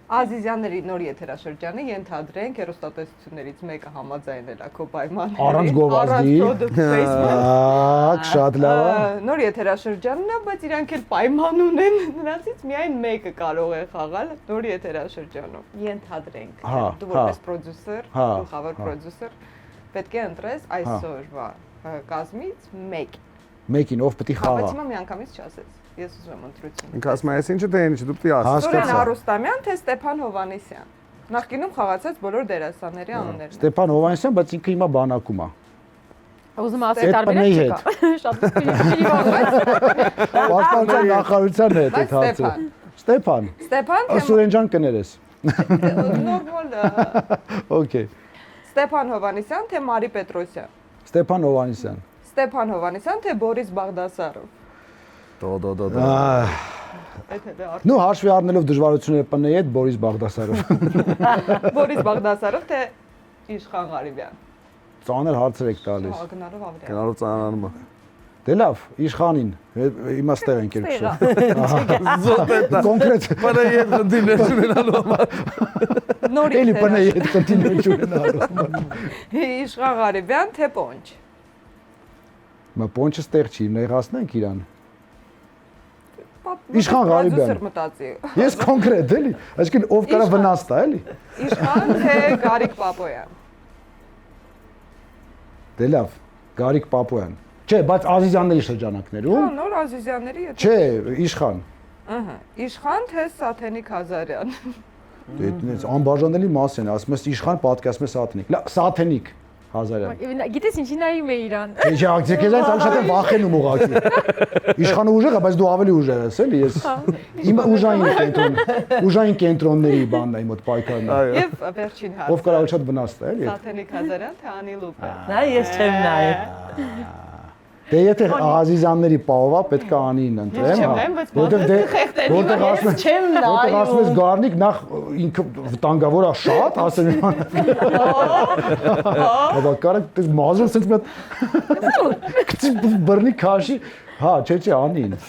Ազիզյանների նոր եթերաշրջանը ենթադրենք հեռուստատեսություններից մեկը համաձայնել է քո պայմաններին։ Առանց գովազդի։ Շատ լավ է։ Նոր եթերաշրջանն է, բայց իրանք էլ պայման ունեն, նրանցից միայն մեկը կարող է խաղալ նոր եթերաշրջանում։ Ենթադրենք, դու որպես պրոդյուսեր, գլխավոր պրոդյուսեր, պետք է ընտրես այսօրվա կազմից մեկին, ով պետք է խաղա։ Բայց հիմա միանգամից չասես։ Ես ուզում եմ ընտրություն։ Ինքը ասում է, այսինչը թե ինչ դու պետք է ասես։ Սուրեն Հարուստամյան, թե Ստեփան Հովհաննիսյան։ Նախկինում խաղացած բոլոր դերասանների անուններն են։ Ստեփան Հովհաննիսյան, բայց ինքը հիմա բանակում է։ Ուզում ասել տարբերակ չկա։ Շատ Պաշտպանության նախարարության հետ այդ հարցը։ Ստեփան։ Ստեփան Սուրեն ջան կներես։ նորմալ։ Okay։ Ստեփան Հովհաննիսյան, թե Մարի Պետրոսյան։ Ստեփան Հովհաննիսյան։ Ստեփան Հովհաննիսյան, թե Բորիս Բաղդասարով։ Նու հաշվի առնելով դժվարությունները ՊՆ-ի հետ Բորիս Բաղդասարով։ Բորիս Բաղդասարով, թե Իշխան Ղարիբյան։ Ծանր հարցեր եք տալիս։ Գնալով ավելի։ Գնալով ծանրանում է։ Դե լավ, Իշխանին, հիմա ստեղ ենք երկուսը։ Զոտետա։ Կոնկրետ։ ՊՆ-ի հետ խնդիրներ ունենալու համար։ Նորից Էլի ՊՆ-ի հետ խնդիրներ ունենալու։ Իշխան Ղարիբյան, թե Պոնչ։ Մա Պոնչը ստեղ չի, նեղացնենք իրան։ Իշխան Ղարիբյան։ Ես կոնկրետ էլի, այսինքն ով կարա վնաս տա էլի։ Իշխան, թե Գարիկ Պապոյան։ Դե լավ, Գարիկ Պապոյան։ Չէ, բայց Ազիզյանների շրջանակներում։ Նոր Ազիզյանների հետ։ Չէ, Իշխան։ Ահա, Իշխան, թե Սաթենիկ Հազարյան։ Դե այդպես անբաժանելի մաս են, ասում ես Իշխան, պատկասում ես Սաթենիկ։ Լավ, Սաթենիկ Հազարյան։ Գիտես ինչի նայում է իրան։ Չէ, քեզանից ավելի շատ եմ վախենում ուղղակի։ Իշխանը ուժեղ է, բայց դու ավելի ուժեղ ես, էլի, ես։ Իմ ուժային կենտրոնների բանն է իմ մոտ պայքարն է։ Եվ վերջին հարցը։ Ով կարող է շատ վնաս տա, էլի։ Սաթենիկ Հազարյան, թե Անի Լուպեն։ Նա ես չեմ նայել։ Դե եթե Ազիզյանների պահովա պետք է Անին ընտրեմ, որտեղ ասում ես Գառնիկ նախ ինքը վտանգավոր է շատ, ասեմ իման։ Հա, կարա մազում սենց մի հատ բռնի քաշի, հա, չէ, Անին։